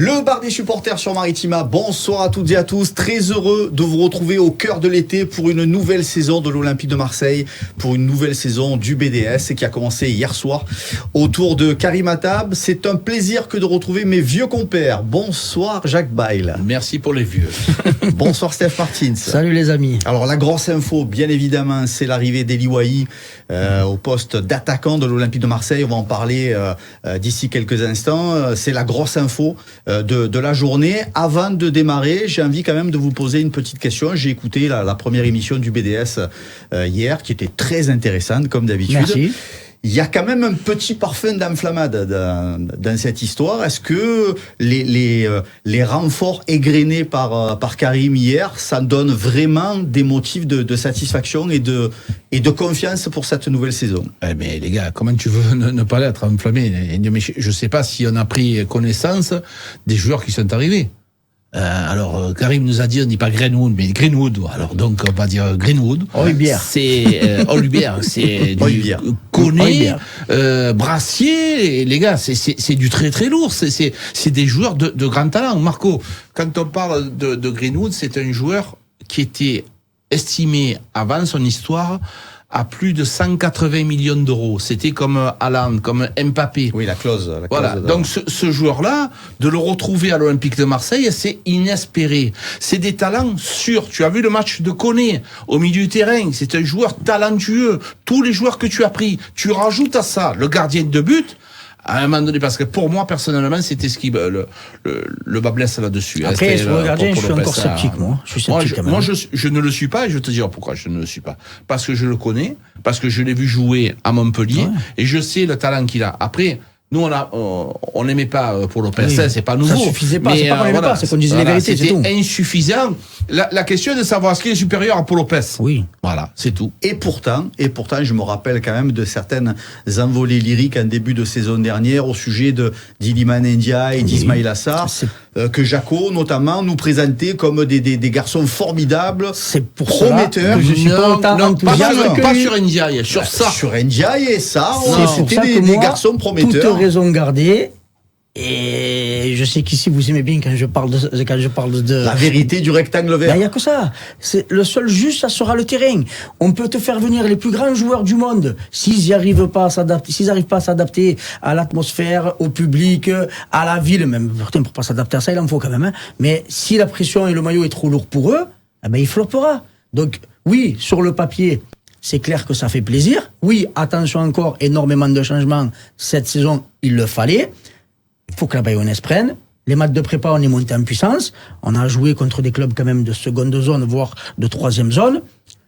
Le bar des supporters sur Maritima, bonsoir à toutes et à tous, très heureux de vous retrouver au cœur de l'été pour une nouvelle saison de l'Olympique de Marseille, pour une nouvelle saison du BDS qui a commencé hier soir autour de Karim Attab. C'est un plaisir que de retrouver mes vieux compères. Bonsoir Jacques Bail. Merci pour les vieux. Bonsoir Steph Martins. Salut les amis. Alors la grosse info, bien évidemment, c'est l'arrivée d'Eli Wahi au poste d'attaquant de l'Olympique de Marseille. On va en parler d'ici quelques instants. C'est la grosse info de la journée. Avant de démarrer, j'ai envie quand même de vous poser une petite question. J'ai écouté la première émission du BDS hier, qui était très intéressante comme d'habitude. Merci. Il y a quand même un petit parfum d'enflammade dans cette histoire. Est-ce que les renforts égrenés par Karim hier, ça donne vraiment des motifs de satisfaction et de confiance pour cette nouvelle saison? Mais les gars, comment tu veux ne pas être enflammé? Je ne sais pas si on a pris connaissance des joueurs qui sont arrivés. Alors Karim nous a dit on dit pas Greenwood mais Greenwood, alors donc on va dire Greenwood. Hojbjerg. C'est Hojbjerg, c'est du Koné, Brassier, les gars, c'est du très très lourd, c'est des joueurs de grand talent. Marco, quand on parle de Greenwood, c'est un joueur qui était estimé avant son histoire à plus de 180 millions d'euros. C'était comme Haaland, comme Mbappé. Oui, la clause. Voilà. Donc ce joueur-là, de le retrouver à l'Olympique de Marseille, c'est inespéré. C'est des talents sûrs. Tu as vu le match de Koné au milieu du terrain. C'est un joueur talentueux. Tous les joueurs que tu as pris, tu rajoutes à ça le gardien de but. À un moment donné, parce que pour moi, personnellement, c'était ce qui le bas blesse là-dessus. Après, sur le gardien, je suis encore sceptique, moi. Je suis sceptique quand même. Moi, je ne le suis pas, et je vais te dire pourquoi je ne le suis pas. Parce que je le connais, parce que je l'ai vu jouer à Montpellier, et je sais le talent qu'il a. Après, nous, on n'aimait pas pour Lopez, c'est pas nouveau. Ça suffisait pas, c'est pas qu'on n'aimait pas, c'est qu'on disait les vérités, c'est tout. C'était insuffisant. La question est de savoir ce qui est supérieur à Paul Lopez. Oui. Voilà, c'est tout. Et pourtant, je me rappelle quand même de certaines envolées lyriques en début de saison dernière au sujet d'Iliman Ndiaye et d'Ismaïla Assar, que Jaco, notamment, nous présentait comme des garçons formidables, prometteurs. Que je suis pas autant enthousiaste pas sur Ndiaye, sur ça. Sur Ndiaye et ça, c'était des garçons prometteurs. Toute raison gardée. Et je sais qu'ici vous aimez bien quand je parle de la vérité du rectangle vert. Il y a que ça. C'est le seul juste, ça sera le terrain. On peut te faire venir les plus grands joueurs du monde s'ils n'arrivent pas à s'adapter à l'atmosphère, au public, à la ville. Même pourtant pour pas s'adapter à ça, il en faut quand même. Hein. Mais si la pression et le maillot est trop lourd pour eux, il floppera. Donc oui, sur le papier. C'est clair que ça fait plaisir. Oui, attention encore, énormément de changements. Cette saison, il le fallait. Il faut que la Bayonnaise prenne. Les matchs de prépa, on est monté en puissance. On a joué contre des clubs quand même de seconde zone, voire de troisième zone.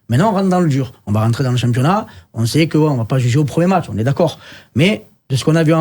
Maintenant, on rentre dans le dur. On va rentrer dans le championnat. On sait qu'on va pas juger au premier match, on est d'accord. Mais de ce qu'on a vu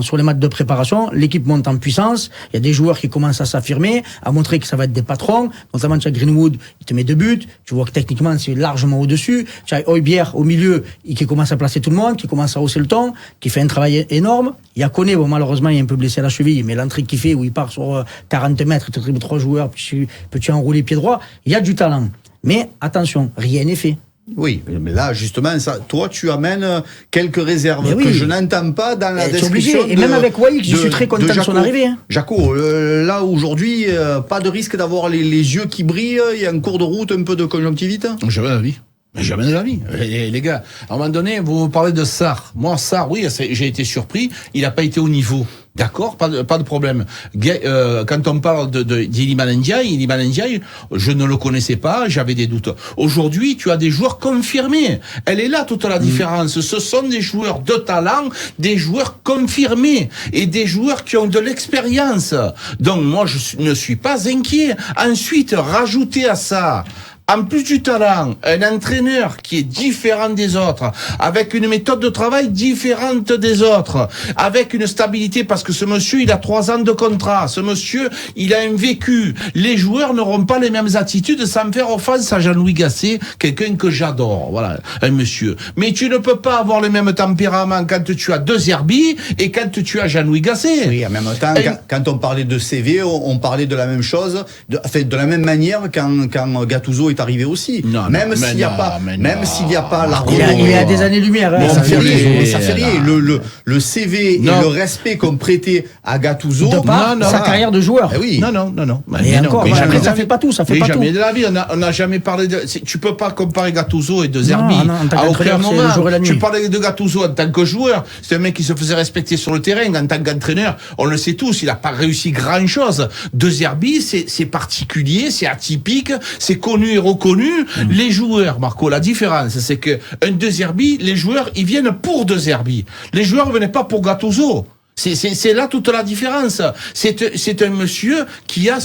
sur les matchs de préparation, l'équipe monte en puissance. Il y a des joueurs qui commencent à s'affirmer, à montrer que ça va être des patrons. Notamment, tu as Greenwood, il te met 2 buts. Tu vois que techniquement, c'est largement au-dessus. Tu as Hojbjerg au milieu, qui commence à placer tout le monde, qui commence à hausser le ton, qui fait un travail énorme. Il y a Koné, malheureusement, il est un peu blessé à la cheville, mais l'entrée qu'il fait, où il part sur 40 mètres, il te dribble 3 joueurs, puis tu enrouler pied droit. Il y a du talent. Mais attention, rien n'est fait. Oui, mais là, justement, toi, tu amènes quelques réserves que je n'entends pas dans la description. Et même avec Wahi, je suis très content de son arrivée. Hein. Jaco, là, aujourd'hui, pas de risque d'avoir les yeux qui brillent, il y a un cours de route, un peu de conjonctivite? Jamais de la vie. Jamais de la vie. Les gars, à un moment donné, vous me parlez de Sarr. Moi, Sarr, oui, j'ai été surpris, il n'a pas été au niveau. D'accord, pas de problème. Quand on parle d'Iliman Ndiaye, je ne le connaissais pas, j'avais des doutes. Aujourd'hui, tu as des joueurs confirmés. Elle est là toute la différence. Ce sont des joueurs de talent, des joueurs confirmés et des joueurs qui ont de l'expérience. Donc moi, je ne suis pas inquiet. Ensuite, rajouter à ça, en plus du talent, un entraîneur qui est différent des autres, avec une méthode de travail différente des autres, avec une stabilité, parce que ce monsieur, il a 3 ans de contrat, ce monsieur, il a un vécu. Les joueurs n'auront pas les mêmes attitudes, sans faire offense à Jean-Louis Gasset, quelqu'un que j'adore, voilà, un monsieur. Mais tu ne peux pas avoir le même tempérament quand tu as 2 Zerbi et quand tu as Jean-Louis Gasset. Oui, en même temps, quand on parlait de CV, on parlait de la même chose, de la même manière quand Gattuso est arrivé aussi. Non, même non, s'il n'y a non, pas, mais même non. s'il n'y a pas la Il est à des années-lumière. Mais hein. ça fait rien, mais- ça fait rien. Le CV Non. et le respect qu'on prêtait à Gattuso. De par non, sa non. carrière de joueur. Eh oui. Non. Et encore, mais voilà, jamais mais de ça la fait vie. pas tout, ça fait Mais pas jamais tout. de la vie. On n'a jamais parlé de. Tu peux pas comparer Gattuso et De Zerbi. Non, en tant À aucun qu'entraîneur, c'est le moment. jour et la nuit. Tu parlais de Gattuso en tant que joueur. C'est un mec qui se faisait respecter sur le terrain. En tant qu'entraîneur, on le sait tous, il n'a pas réussi grand-chose. De Zerbi, c'est particulier, c'est atypique, c'est connu et reconnu. Les joueurs, Marco, la différence, c'est que un De Zerbi, les joueurs, ils viennent pour De Zerbi. Les joueurs ne venaient pas pour Gattuso. C'est là toute la différence. C'est un monsieur qui a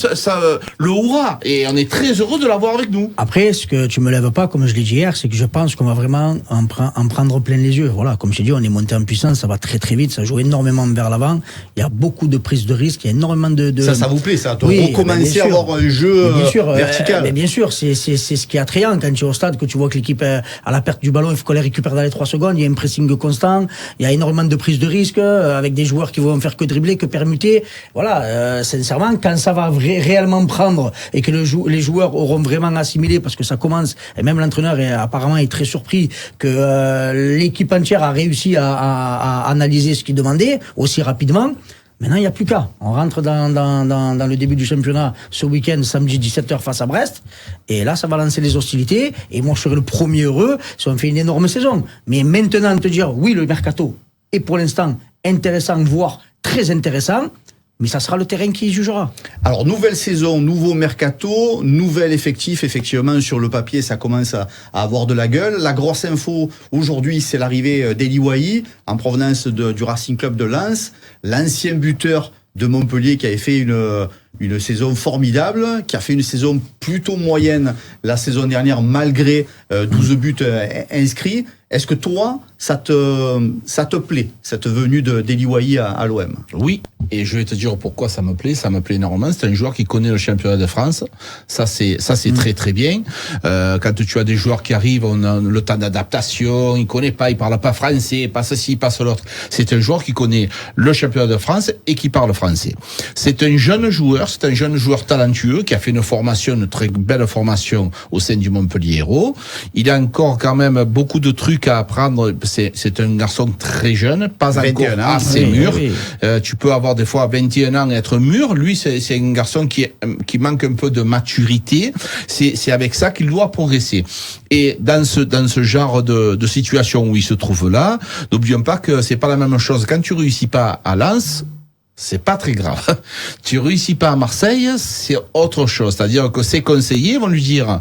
le hurrah. Et on est très heureux de l'avoir avec nous. Après, ce que tu me lèves pas, comme je l'ai dit hier, c'est que je pense qu'on va vraiment en prendre plein les yeux. Voilà, comme je t'ai dit, on est monté en puissance, ça va très très vite, ça joue énormément vers l'avant. Il y a beaucoup de prises de risques, il y a énormément de... Ça vous plaît, ça, de Oui, recommencer bien à sûr. avoir un jeu Mais bien sûr, vertical. mais bien sûr, c'est ce qui est attrayant quand tu es au stade, que tu vois que l'équipe à la perte du ballon, il faut qu'on les récupère dans les 3 secondes, il y a un pressing constant, il y a énormément de prises de risques, avec des joueurs qui vont faire que dribbler, que permuter. Voilà, sincèrement, quand ça va réellement prendre et que les joueurs auront vraiment assimilé, parce que ça commence, et même l'entraîneur apparemment est très surpris que l'équipe entière a réussi à analyser ce qu'il demandait aussi rapidement. Maintenant, il n'y a plus qu'à. On rentre dans le début du championnat ce week-end, samedi 17h face à Brest. Et là, ça va lancer les hostilités. Et moi, je serai le premier heureux si on fait une énorme saison. Mais maintenant, te dire, oui, le mercato est pour l'instant intéressant, voire très intéressant. Mais ça sera le terrain qui jugera. Alors, nouvelle saison, nouveau mercato, nouvel effectif. Effectivement, sur le papier, ça commence à avoir de la gueule. La grosse info, aujourd'hui, c'est l'arrivée d'Eli Wahi, en provenance du Racing Club de Lens. L'ancien buteur de Montpellier qui avait fait une saison formidable, qui a fait une saison plutôt moyenne la saison dernière, malgré 12 buts inscrits. Est-ce que toi, ça te plaît, cette venue d'Eli Wahi à l'OM? Oui, et je vais te dire pourquoi ça me plaît énormément. C'est un joueur qui connaît le championnat de France. Ça c'est très très bien. Quand tu as des joueurs qui arrivent, on a le temps d'adaptation, il connaît pas, il parle pas français, pas ceci, pas cela. C'est un joueur qui connaît le championnat de France et qui parle français. C'est un jeune joueur talentueux qui a fait une très belle formation au sein du Montpellier Hérault. Il a encore quand même beaucoup de trucs à apprendre. C'est un garçon très jeune, pas encore assez mûr. Oui. Tu peux avoir des fois 21 ans et être mûr. Lui, c'est un garçon qui manque un peu de maturité. C'est avec ça qu'il doit progresser. Et dans ce genre de situation où il se trouve là, n'oublions pas que c'est pas la même chose. Quand tu réussis pas à Lens, c'est pas très grave. Tu réussis pas à Marseille, c'est autre chose. C'est-à-dire que ses conseillers vont lui dire,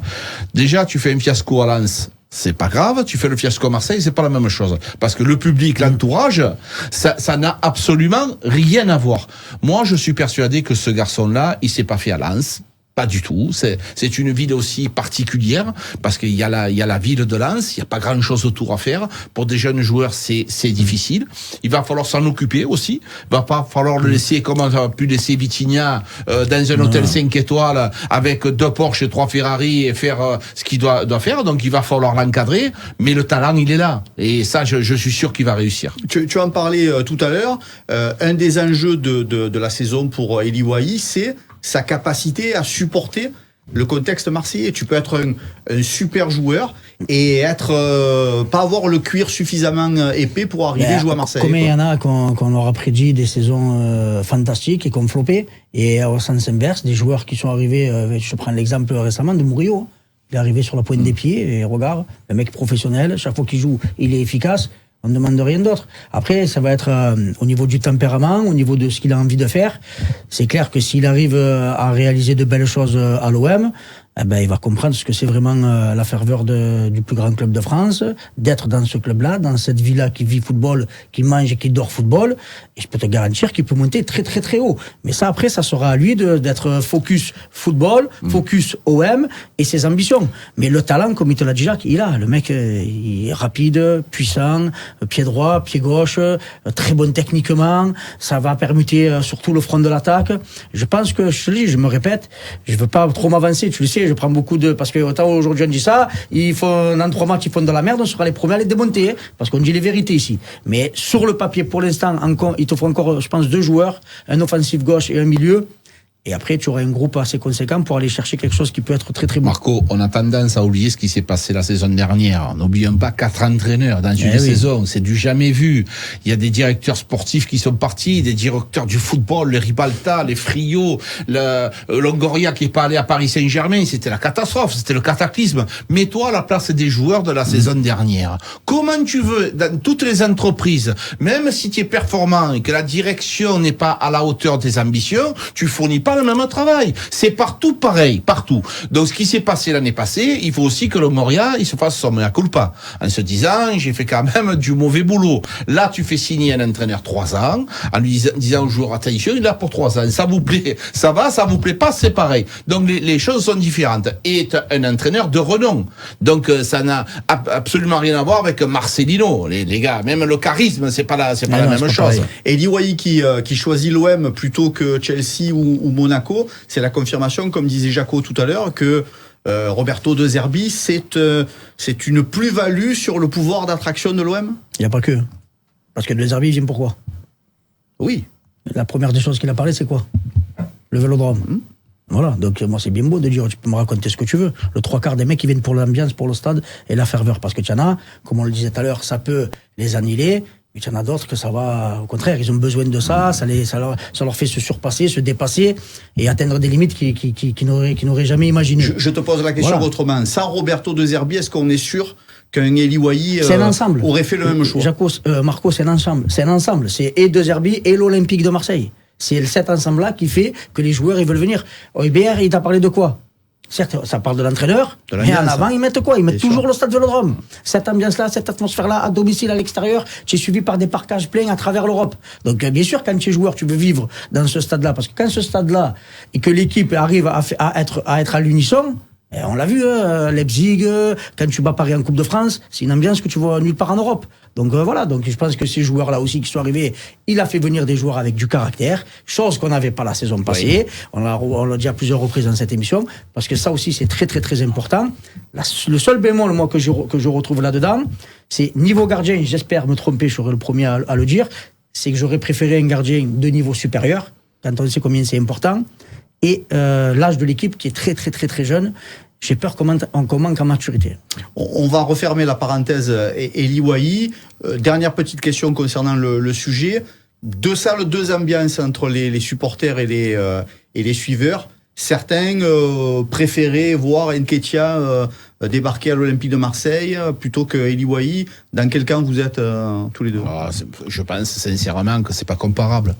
déjà, tu fais un fiasco à Lens, c'est pas grave, tu fais le fiasco à Marseille, c'est pas la même chose. Parce que le public, l'entourage, ça n'a absolument rien à voir. Moi, je suis persuadé que ce garçon-là, il s'est pas fait à Lens. Pas du tout. C'est une ville aussi particulière parce qu'il y a la ville de Lens. Il n'y a pas grand chose autour à faire. Pour des jeunes joueurs, c'est difficile. Il va falloir s'en occuper aussi. Il va pas falloir le laisser comme on a pu laisser Vitinha dans un hôtel 5 étoiles avec 2 Porsche et 3 Ferrari et faire ce qu'il doit faire. Donc il va falloir l'encadrer. Mais le talent, il est là. Et ça, je suis sûr qu'il va réussir. Tu en parlais tout à l'heure. Un des enjeux de la saison pour Eli Wahi, c'est sa capacité à supporter le contexte marseillais. Tu peux être un super joueur et être pas avoir le cuir suffisamment épais pour arriver jouer à Marseille. Combien il y en a qu'on aura prédit des saisons fantastiques et qu'on flopé, et au sens inverse, des joueurs qui sont arrivés, je prends l'exemple récemment de Murillo. Il est arrivé sur la pointe des pieds et regarde, le mec professionnel, chaque fois qu'il joue, il est efficace. On ne demande rien d'autre. Après, ça va être au niveau du tempérament, au niveau de ce qu'il a envie de faire. C'est clair que s'il arrive à réaliser de belles choses à l'OM, eh ben, il va comprendre ce que c'est vraiment la ferveur du plus grand club de France, d'être dans ce club-là, dans cette ville-là qui vit football, qui mange et qui dort football. Et je peux te garantir qu'il peut monter très très très haut. Mais ça, après, ça sera à lui d'être focus football, focus OM et ses ambitions. Mais le talent, comme il te l'a dit Jacques, il a. Le mec, il est rapide, puissant, pied droit, pied gauche, très bon techniquement. Ça va permuter surtout le front de l'attaque. Je pense que, je te le dis, je me répète, je veux pas trop m'avancer, tu le sais, je prends beaucoup parce que autant aujourd'hui on dit ça, dans 3 matchs ils font de la merde, on sera les premiers à les démonter, parce qu'on dit les vérités ici. Mais sur le papier, pour l'instant, il te faut encore, je pense, 2 joueurs, un offensif gauche et un milieu. Et après, tu auras un groupe assez conséquent pour aller chercher quelque chose qui peut être très très bon. Marco, on a tendance à oublier ce qui s'est passé la saison dernière. N'oublions pas 4 entraîneurs dans une saison. C'est du jamais vu. Il y a des directeurs sportifs qui sont partis, des directeurs du football, les Ribalta, les Friot, le Longoria qui est pas allé à Paris Saint-Germain. C'était la catastrophe, c'était le cataclysme. Mets-toi à la place des joueurs de la saison dernière. Comment tu veux, dans toutes les entreprises, même si tu es performant et que la direction n'est pas à la hauteur des ambitions, tu fournis pas le même travail. C'est partout pareil, partout. Donc ce qui s'est passé l'année passée, il faut aussi que le Moria, il se fasse son mea culpa, en se disant, j'ai fait quand même du mauvais boulot. Là, tu fais signer un entraîneur 3 ans, en lui disant au joueur, attention, il est là pour 3 ans. Ça vous plaît, ça va, ça vous plaît pas, c'est pareil. Donc les choses sont différentes. Et un entraîneur de renom. Donc ça n'a absolument rien à voir avec Marcelino, les gars. Même le charisme, c'est pas la même chose. Et Liwaï qui choisit l'OM plutôt que Chelsea ou Monaco, c'est la confirmation, comme disait Jaco tout à l'heure, que Roberto De Zerbi, c'est une plus-value sur le pouvoir d'attraction de l'OM. Il n'y a pas que. Parce que De Zerbi, il vient pourquoi? Oui. La première des choses qu'il a parlé, c'est quoi? Le Vélodrome. Voilà, donc moi c'est bien beau de dire, tu peux me raconter ce que tu veux. Le 3/4 des mecs qui viennent pour l'ambiance, pour le stade et la ferveur. Parce que tu en as, comme on le disait tout à l'heure, ça peut les annihiler. Mais il y en a d'autres que ça va, au contraire, ils ont besoin de ça, ça leur fait se surpasser, se dépasser et atteindre des limites qu'ils n'auraient jamais imaginées. Je te pose la question autrement. Sans Roberto De Zerbi, est-ce qu'on est sûr qu'un Eliwaï aurait fait le même choix? Marco, c'est un ensemble. C'est un ensemble. C'est et De Zerbi et l'Olympique de Marseille. C'est cet ensemble-là qui fait que les joueurs ils veulent venir. OIBR, il t'a parlé de quoi? Certes, ça parle de l'entraîneur, mais en avant, ils mettent quoi? Ils mettent toujours le stade Vélodrome. Cette ambiance-là, cette atmosphère-là, à domicile, à l'extérieur, tu es suivi par des parcages pleins à travers l'Europe. Donc, bien sûr, quand tu es joueur, tu veux vivre dans ce stade-là. Parce que quand ce stade-là, et que l'équipe arrive à être à l'unisson, on l'a vu, Leipzig, quand tu bats Paris en Coupe de France, c'est une ambiance que tu vois nulle part en Europe. Donc voilà, donc je pense que ces joueurs-là aussi qui sont arrivés, il a fait venir des joueurs avec du caractère, chose qu'on n'avait pas la saison passée. Oui. On l'a dit à plusieurs reprises dans cette émission, parce que ça aussi c'est très très très important. Le seul bémol moi que je retrouve là-dedans, c'est niveau gardien, j'espère me tromper, je serai le premier à le dire, c'est que j'aurais préféré un gardien de niveau supérieur, quand on sait combien c'est important, et l'âge de l'équipe qui est très très très très jeune. J'ai peur qu'on manque en maturité. On va refermer la parenthèse Eliwaï. Dernière petite question concernant le sujet. 2 salles, 2 ambiances entre les supporters et les suiveurs. Certains préféraient voir Nketiah débarquer à l'Olympique de Marseille plutôt que Eliwaï. Dans quel camp vous êtes tous les deux? Je pense sincèrement que c'est pas comparable.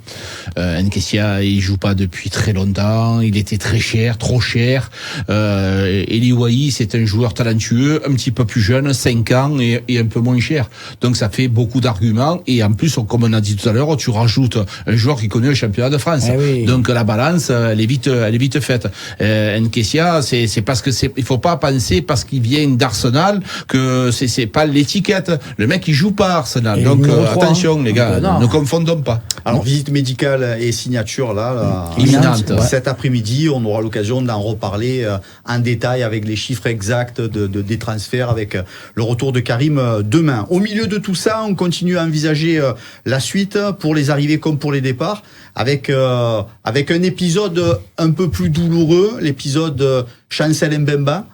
Nketiah, il joue pas depuis très longtemps, il était très cher, trop cher. Eliwaï, c'est un joueur talentueux, un petit peu plus jeune, 5 ans et un peu moins cher. Donc ça fait beaucoup d'arguments et en plus, comme on a dit tout à l'heure, tu rajoutes un joueur qui connaît le championnat de France. Oui. Donc la balance, elle est vite faite. Nketiah, c'est parce que il faut pas penser parce qu'il vient d'Arsenal que c'est pas l'étiquette. Le mec il joue pas Arsenal. Et donc attention les gars, ne confondons pas. Alors visite médicale et signature là imminente. Cet après-midi, on aura l'occasion d'en reparler en détail avec les chiffres exacts des transferts, avec le retour de Karim demain. Au milieu de tout ça, on continue à envisager la suite pour les arrivées comme pour les départs, avec un épisode un peu plus douloureux, l'épisode Chancel Mbemba.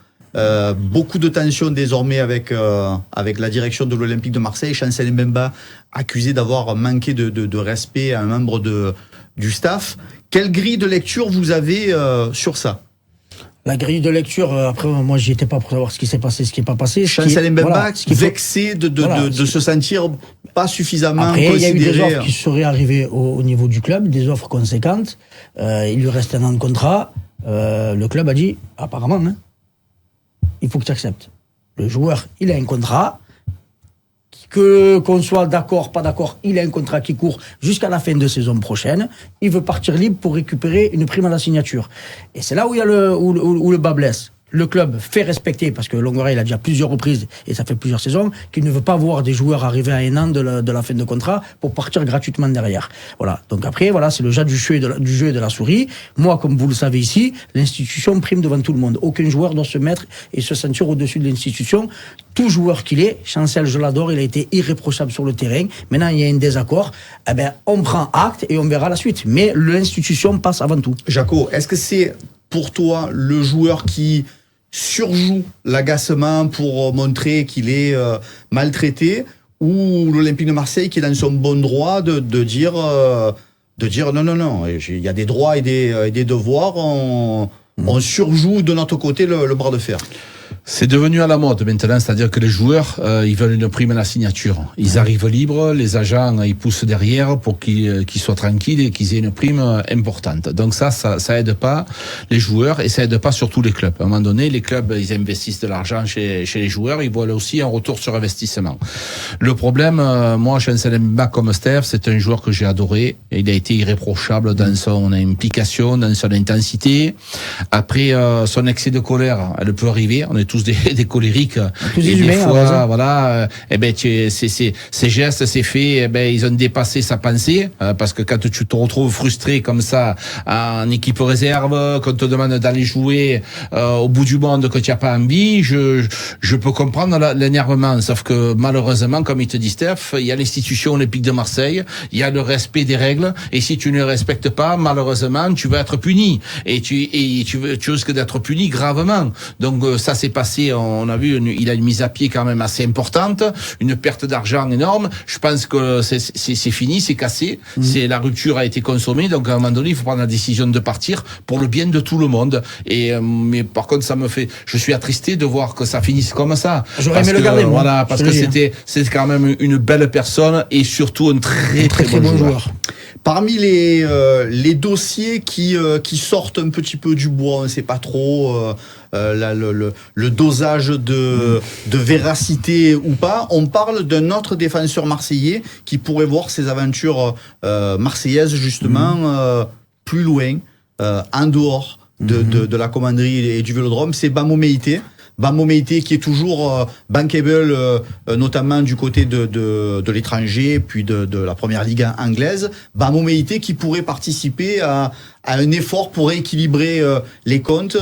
Beaucoup de tensions désormais avec la direction de l'Olympique de Marseille. Chancel Mbemba accusé d'avoir manqué de respect à un membre du staff. Quelle grille de lecture vous avez sur ça? La grille de lecture, après moi j'y étais pas pour savoir ce qui s'est passé, ce qui n'est pas passé. Chancel Mbemba vexé de se sentir pas suffisamment après, considéré. Il y a eu des offres qui seraient arrivées au niveau du club, des offres conséquentes. Il lui reste un an de contrat. Le club a dit, apparemment, il faut que tu acceptes. Le joueur, il a un contrat, qu'on soit d'accord, pas d'accord, il a un contrat qui court jusqu'à la fin de saison prochaine. Il veut partir libre pour récupérer une prime à la signature. Et c'est là où il y a où le bas blesse. le club fait respecter, parce que Longoria il a déjà plusieurs reprises et ça fait plusieurs saisons, qu'il ne veut pas voir des joueurs arriver à un an de la fin de contrat pour partir gratuitement derrière. Voilà. Donc après, voilà, c'est le jeu du jeu et de la souris. Moi, comme vous le savez ici, l'institution prime devant tout le monde. Aucun joueur doit se mettre et se sentir au-dessus de l'institution. Tout joueur qu'il est, Chancel, je l'adore, il a été irréprochable sur le terrain. Maintenant, il y a un désaccord. Eh ben, on prend acte et on verra la suite. Mais l'institution passe avant tout. Jaco, est-ce que c'est pour toi le joueur qui surjoue l'agacement pour montrer qu'il est maltraité, ou l'Olympique de Marseille qui est dans son bon droit de dire non, il y a des droits et des devoirs, on surjoue de notre côté le bras de fer? C'est devenu à la mode maintenant, c'est-à-dire que les joueurs, ils veulent une prime à la signature. Ils arrivent libres, les agents, ils poussent derrière pour qu'ils soient tranquilles et qu'ils aient une prime importante. Donc ça aide pas les joueurs et ça aide pas surtout les clubs. À un moment donné, les clubs, ils investissent de l'argent chez les joueurs, ils veulent aussi un retour sur investissement. Le problème, moi, Chancel Mbemba comme Steph, c'est un joueur que j'ai adoré. Il a été irréprochable dans son implication, dans son intensité. Après, son excès de colère, elle peut arriver. On est tous des colériques. Tous et humains, des fois, voilà, ces gestes, ces faits, ils ont dépassé sa pensée, parce que quand tu te retrouves frustré comme ça, en équipe réserve, qu'on te demande d'aller jouer au bout du monde, que tu n'as pas envie, je peux comprendre l'énervement. Sauf que malheureusement, comme il te dit Steph, il y a l'institution olympique de Marseille, il y a le respect des règles, et si tu ne les respectes pas, malheureusement, tu vas être puni. Et tu risques d'être puni gravement. Donc ça s'est passé, on a vu, il a une mise à pied quand même assez importante, une perte d'argent énorme. Je pense que c'est fini, c'est cassé, la rupture a été consommée, donc à un moment donné, il faut prendre la décision de partir pour le bien de tout le monde. Mais par contre, je suis attristé de voir que ça finisse comme ça. J'aurais aimé le garder, moi. Voilà, parce que c'était quand même une belle personne et surtout un très bon joueur. Parmi les dossiers qui sortent un petit peu du bois, on ne sait pas trop le dosage de véracité ou pas, on parle d'un autre défenseur marseillais qui pourrait voir ses aventures marseillaises justement plus loin, en dehors de la commanderie et du Vélodrome. C'est Bamo Meïté. Bamo Meïté qui est toujours bankable, notamment du côté de l'étranger, puis de la première ligue anglaise. Bamo Meïté qui pourrait participer à un effort pour rééquilibrer les comptes.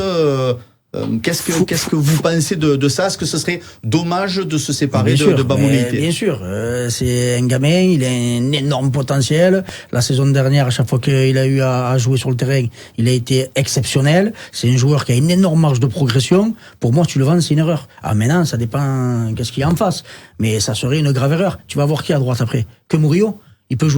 Qu'est-ce que vous pensez de ça? Est-ce que ce serait dommage de se séparer de Bamo Meïté? Bien sûr, c'est un gamin, il a un énorme potentiel. La saison dernière, à chaque fois qu'il a eu à jouer sur le terrain, il a été exceptionnel. C'est un joueur qui a une énorme marge de progression. Pour moi, tu le vends, c'est une erreur. Ah, maintenant, ça dépend qu'est-ce qu'il y a en face. Mais ça serait une grave erreur. Tu vas voir qui à droite après? Que Murillo? Il peut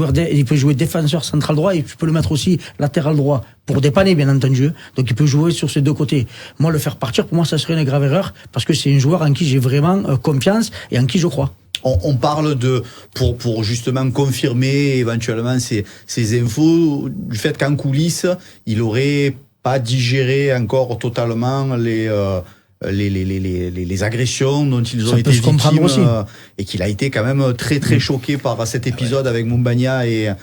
jouer défenseur central droit et tu peux le mettre aussi latéral droit pour dépanner, bien entendu. Donc il peut jouer sur ces deux côtés. Moi, le faire partir, pour moi, ça serait une grave erreur parce que c'est un joueur en qui j'ai vraiment confiance et en qui je crois. On parle pour justement confirmer éventuellement ces infos, du fait qu'en coulisses, il aurait pas digéré encore totalement les agressions dont ils ont été victimes et qu'il a été quand même très choqué par cet épisode avec Mumbagna et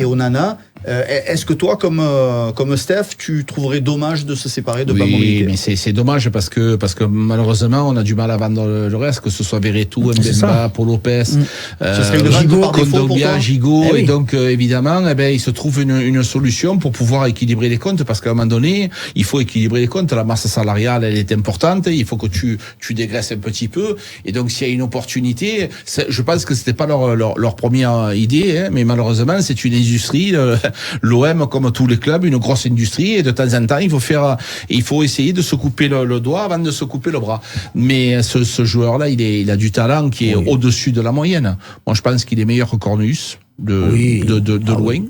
Onana. Est-ce que toi, comme Steph, tu trouverais dommage de se séparer de Bamo Meïté? Oui, mais c'est dommage parce que malheureusement, on a du mal à vendre le reste, que ce soit Verretou, Mbemba, Paul Lopez, Kondogbia, Gigot, et donc évidemment, il se trouve une solution pour pouvoir équilibrer les comptes, parce qu'à un moment donné, il faut équilibrer les comptes. La masse salariale, elle est importante, il faut que tu dégraisses un petit peu, et donc s'il y a une opportunité, je pense que c'était pas leur première idée, mais malheureusement, c'est une industrie. L'OM, comme tous les clubs, une grosse industrie, et de temps en temps, il faut essayer de se couper le doigt avant de se couper le bras. Mais ce joueur-là, il a du talent qui est au-dessus de la moyenne. Moi, je pense qu'il est meilleur que Cornelius. De loin.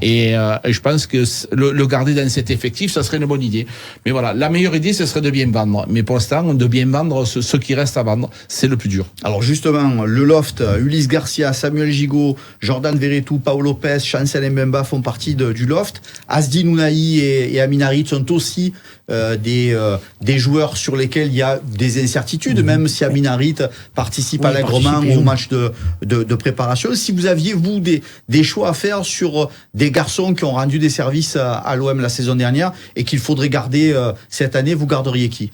Et je pense que le garder dans cet effectif, ça serait une bonne idée. Mais voilà, la meilleure idée, ce serait de bien vendre. Mais pour l'instant, de bien vendre ce qui reste à vendre, c'est le plus dur. Alors justement, le loft, Ulysse Garcia, Samuel Gigot, Jordan Verretou, Paul Lopez, Chancel Mbemba font partie du loft. Asdi Nounahi et Amin Harit sont aussi des joueurs sur lesquels il y a des incertitudes, même si Amin Harit participe allègrement au match de préparation. Si vous aviez, vous, des choix à faire sur des garçons qui ont rendu des services à l'OM la saison dernière et qu'il faudrait garder cette année, vous garderiez qui?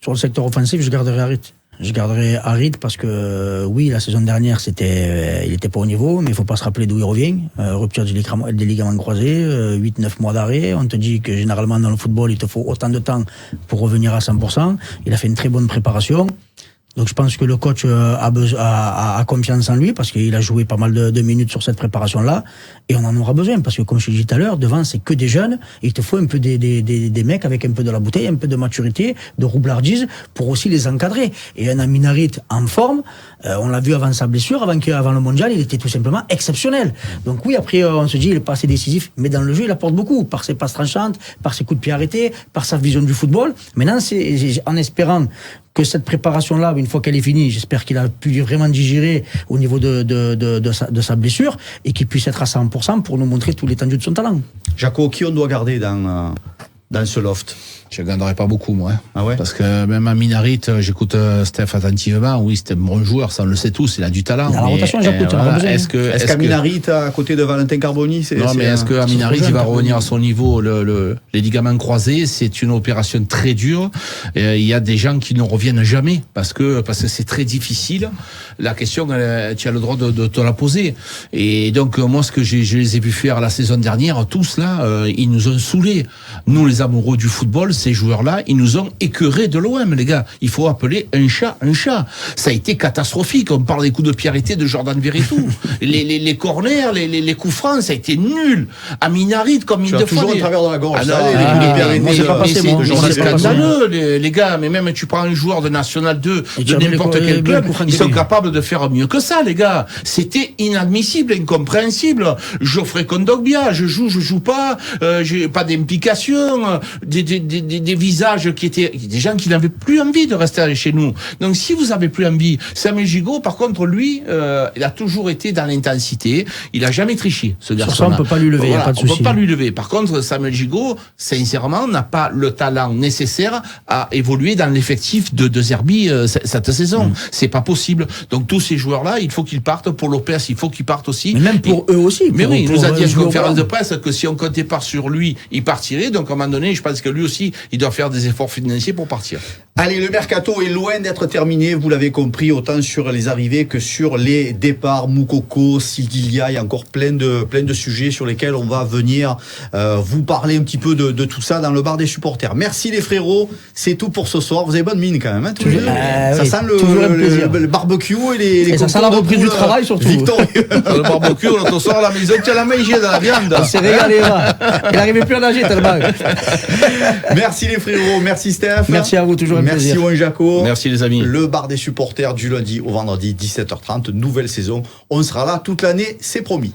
Sur le secteur offensif, je garderai Harit. Je garderai Harit parce que oui, la saison dernière, il était pas au niveau, mais il faut pas se rappeler d'où il revient. Rupture des ligaments croisés, 8-9 mois d'arrêt. On te dit que généralement dans le football, il te faut autant de temps pour revenir à 100%. Il a fait une très bonne préparation. Donc je pense que le coach a confiance en lui parce qu'il a joué pas mal de minutes sur cette préparation-là et on en aura besoin parce que comme je l'ai dit tout à l'heure, devant c'est que des jeunes et il te faut un peu des mecs avec un peu de la bouteille, un peu de maturité, de roublardise pour aussi les encadrer. Et un Amin Harit en forme, on l'a vu avant sa blessure, avant le mondial, il était tout simplement exceptionnel. Donc oui, après on se dit il est pas assez décisif, mais dans le jeu il apporte beaucoup par ses passes tranchantes, par ses coups de pied arrêtés, par sa vision du football. Maintenant c'est en espérant que cette préparation-là, une fois qu'elle est finie, j'espère qu'il a pu vraiment digérer au niveau de sa blessure et qu'il puisse être à 100% pour nous montrer tout l'étendue de son talent. Jaco, qui on doit garder dans ce loft? Je ne garderai pas beaucoup, moi. Ah ouais? Parce que même Amin Harit, j'écoute Steph attentivement. Oui, c'était un bon joueur, ça on le sait tous, il a du talent. Il a la rotation, j'écoute. Est-ce qu'Amin Harit, à côté de Valentin Carboni, non, mais est-ce que Amin Harit, il va revenir à son niveau? Les ligaments croisés, c'est une opération très dure. Il y a des gens qui ne reviennent jamais parce que c'est très difficile. La question, tu as le droit de te la poser. Et donc, moi, ce que je les ai vu faire la saison dernière, tous là, ils nous ont saoulés. Nous, les amoureux du football, ces joueurs-là, ils nous ont écœurés de l'OM, les gars. Il faut appeler un chat un chat. Ça a été catastrophique. On parle des coups de pied arrêtés de Jordan Verretou. les corners, les coups francs, ça a été nul. Amin Harit, comme il de fois. Toujours à travers de la gorge. C'est scandaleux, les gars. Mais même tu prends un joueur de National 2, de n'importe quel club, ils sont capables de faire mieux que ça, les gars. C'était inadmissible, incompréhensible. Geoffrey Kondogbia, je joue pas, j'ai pas d'implication, des visages qui étaient des gens qui n'avaient plus envie de rester chez nous. Donc si vous avez plus envie, Samuel Gigot, par contre, lui, il a toujours été dans l'intensité. Il a jamais triché, ce garçon. Sur ça, on peut pas lui lever. Voilà, y a pas de souci. On peut pas lui lever. Par contre, Samuel Gigot, sincèrement, n'a pas le talent nécessaire à évoluer dans l'effectif de Zerbi cette saison. C'est pas possible. Donc tous ces joueurs-là, il faut qu'ils partent. Pour Lopez, il faut qu'ils partent aussi. Mais même pour eux aussi. Mais oui, il nous a dit en conférence de presse que si on comptait pas sur lui, il partirait. Donc à un moment donné, je pense que lui aussi, il doit faire des efforts financiers pour partir. Allez, le mercato est loin d'être terminé, vous l'avez compris, autant sur les arrivées que sur les départs. Moukoko, Sildilia, il y a encore plein de sujets sur lesquels on va venir vous parler un petit peu de tout ça dans le bar des supporters. Merci les frérots, c'est tout pour ce soir. Vous avez bonne mine quand même, hein, tous les deux. Ça sent le barbecue et les ça sent la reprise du travail surtout. Victorieux. Le barbecue, l'autre soir à la maison, tu as la main hygiène de la viande. On s'est régalé, là. Il n'arrivait plus à nager tellement. Merci les frérots, merci Steph. Merci à vous, toujours un plaisir. Merci Juan Jaco. Merci les amis. Le bar des supporters du lundi au vendredi 17h30, nouvelle saison. On sera là toute l'année, c'est promis.